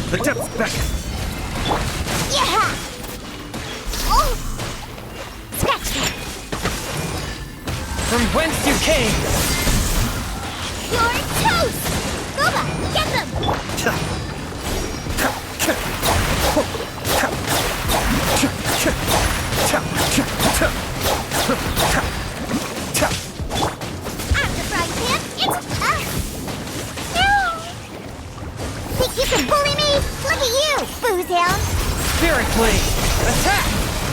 The depths beckon. Yeah! Oh! Scratch that! From whence you came! You're toast! Boba, get them! After frying pan, it's... No! Think you can bully me? Look at you, boozehound! Spirit Blade! Attack!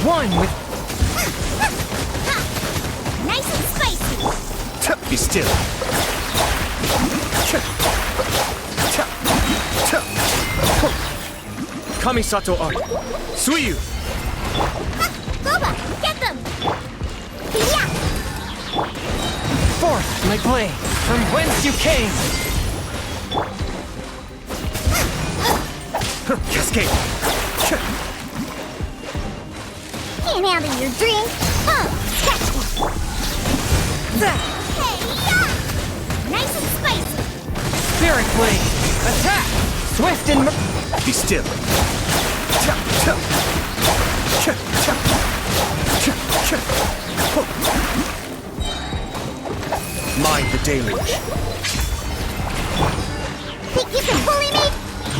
One with... Nice and spicy! Be still. Kamisato Art. Suiyu! Boba, get them! Yeah! Forth, my blade! From whence you came! Cascade! Can't handle your drink! Huh! Scratch that! Hey, yeah! Nice and spicy! Spirit Blade! Attack! Swift and... Be still. Mind the deluge. Think you can bully me?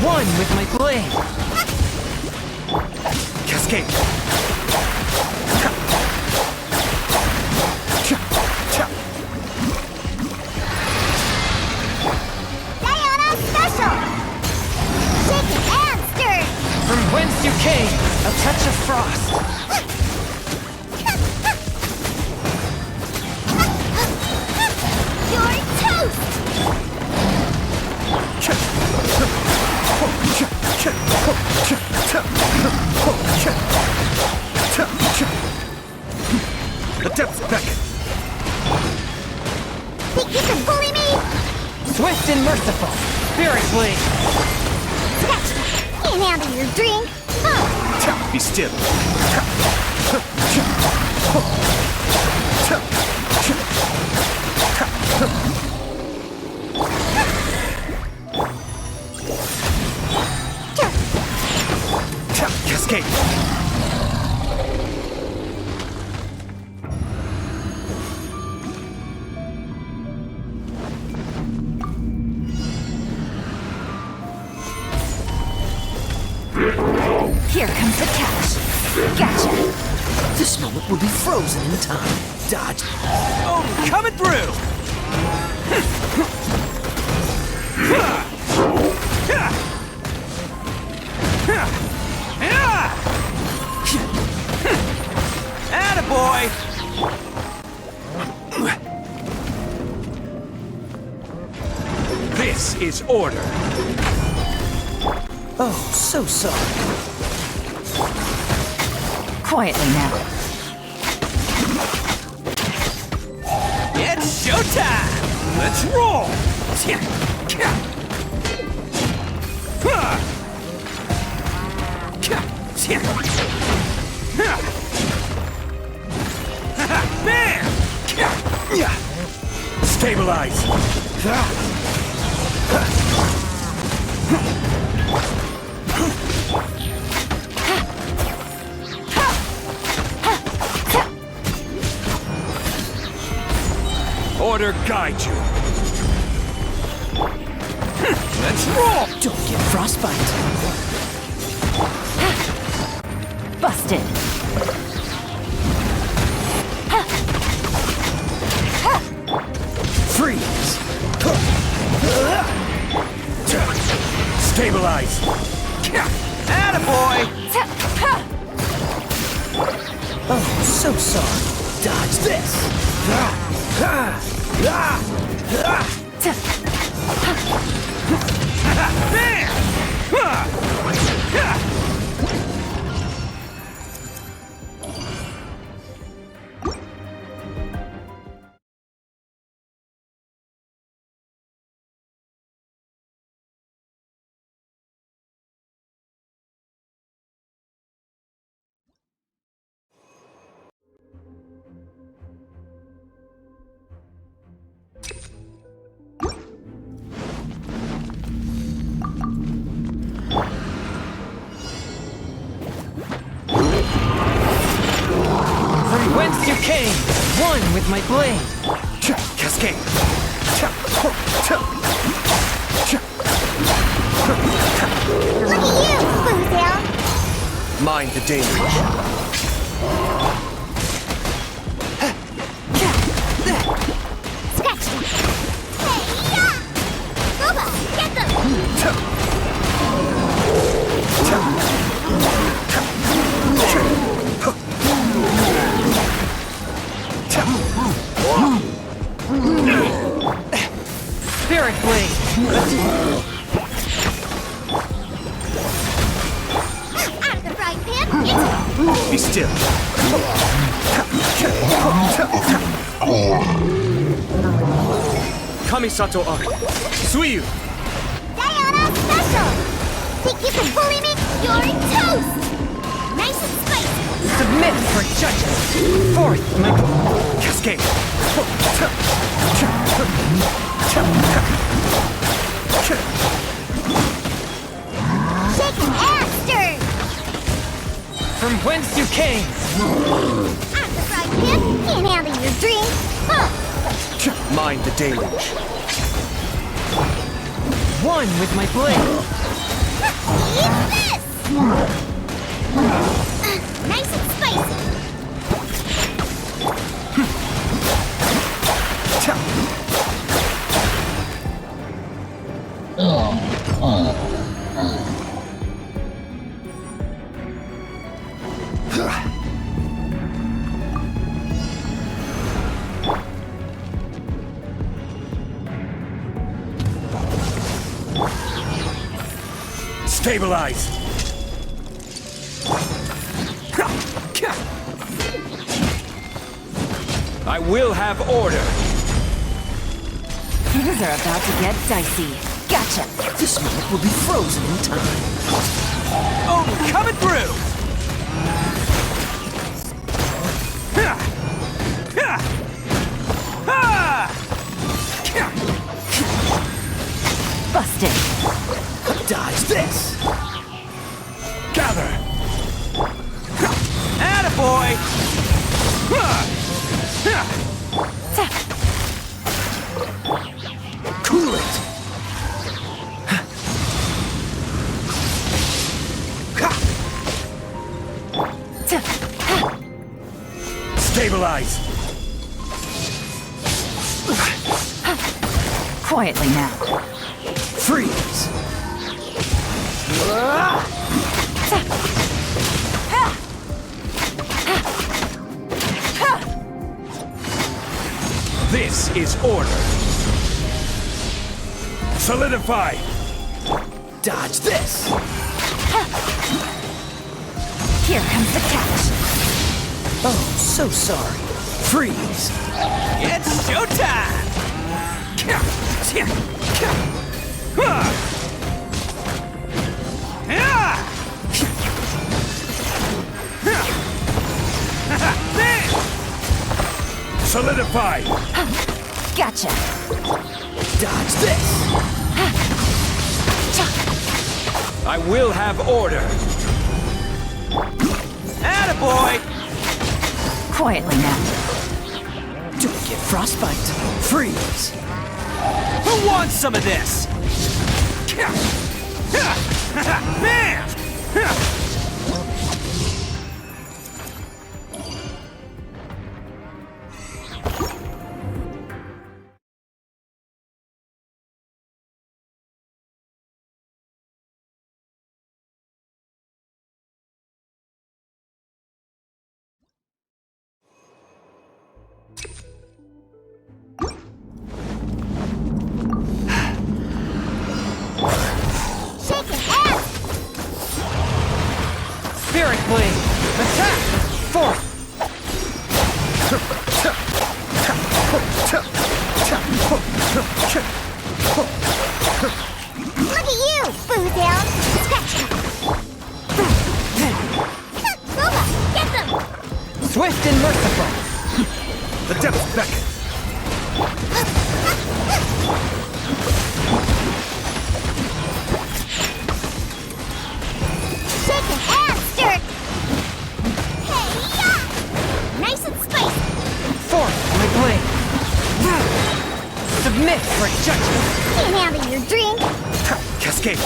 One with my blade! Cascade. Diana Special! Shaken and stirred! From whence you came! A touch of frost! You're toast! The depths beckon. Think you can bully me? Swift and merciful! Spirit Blade! Scratch that! Can't handle your drink! Huh! Be still. Cascade. Here comes the catch. Gotcha. This moment will be frozen in time. Dodge. Oh, coming through. Attaboy! This is order. Oh, so sorry. Quietly now. It's showtime! Let's roll! Bam! Stabilize! Order guide you. Let's roll! Don't get frostbite. Busted. Freeze! Stabilize! Attaboy! Oh, so sorry. Dodge this. came, one with my blade. Cascade. Look at you, Boozle. Mind the danger. Scratch them. Hey-ya! Boba, get them. Spirit blade. Out of the frying pan, it's Be still. Kamisato Ari. Suiyu. Diana Special! Think you can bully me? You're toast! Nice and spicy! Submit for judgment. Fourth, my Cascade. Shaking ass stirred! from whence you came. Out of the frying pan, can't handle your dreams! Huh! Mind the deluge. One with my blade. Eat this! Nice and spicy! Stabilize. I will have order. Things are about to get dicey. Gotcha. This moment will be frozen in time. Oh, coming through. Busted. Dodge this! Gather. Attaboy. Cool it! Stabilize. Quietly now. Freeze! This is order. Solidify. Dodge this! Here comes the catch. Oh, so sorry. Freeze! It's showtime. Solidify. Gotcha. Dodge this! I will have order. Attaboy. Quietly now. Don't get frostbite. Freeze! Who wants some of this? Bam! Shaking ass! Spirit blade. Attack. Fourth. Look at you, Boozle! Scratch them! Boba, get them! Swift and merciful. The depths beckon. Shaking ass, Dirk! Hey-ya! Nice and spicy! Live for judgment! Can't handle your drink. Cascade.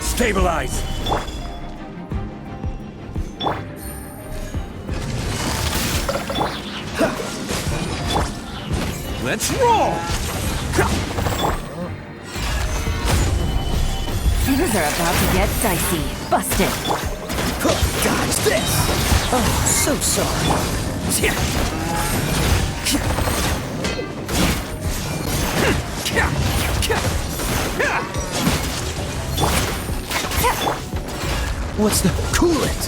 Stabilize. Let's roll. Things are about to get dicey. Busted. Dodge this! Oh, so sorry. What's the coolant?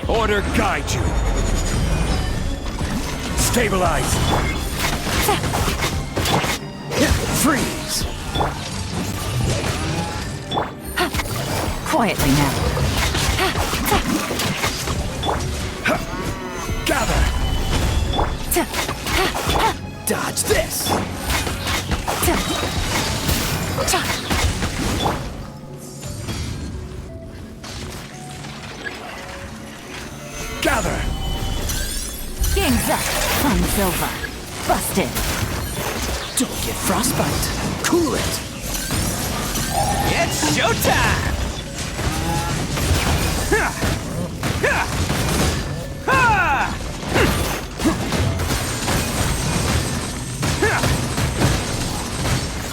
Order guide you. Stabilize. Freeze! Quietly now. Gather. Dodge this! Gather. Game's up. Fun Silva. Busted. Don't get frostbite. Cool it! It's showtime.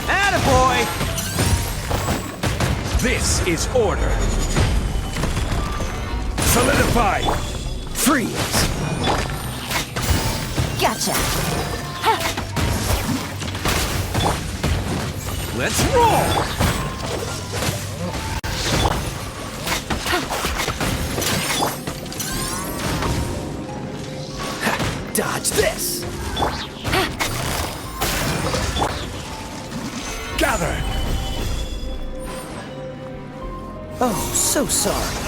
Attaboy. This is order. Solidify. Freeze! Gotcha. Let's roll. Dodge this! Gather. Oh, so sorry.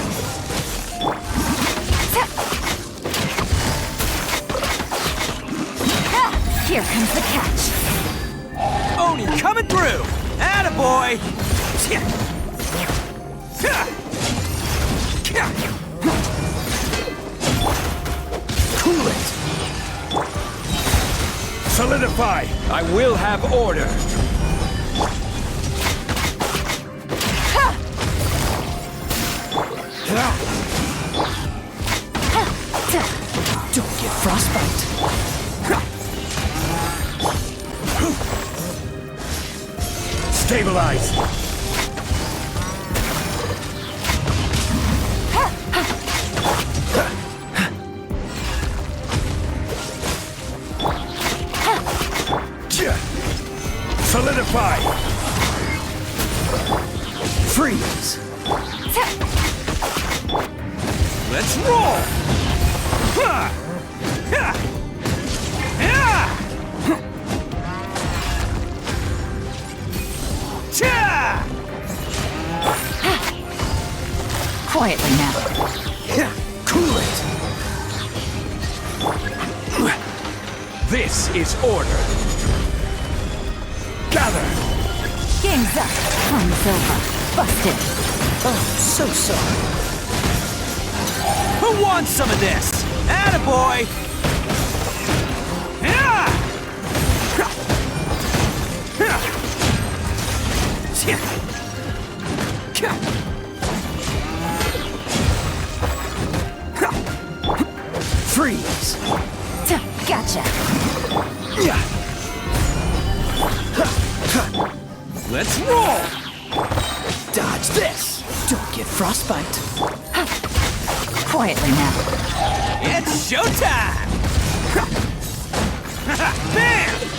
Here comes the catch. Oni coming through. Attaboy. Cool it! Solidify. I will have order. Don't get frostbite. Stabilize. Solidify. Freeze! Let's roll. Quietly now. Cool it! This is order. Gather. Game's up. Fun Silva. Busted. Oh, so sorry. Who wants some of this? Attaboy. Freeze! Gotcha. Let's roll. Dodge this! Don't get frostbite. Quietly now. It's showtime. Bam!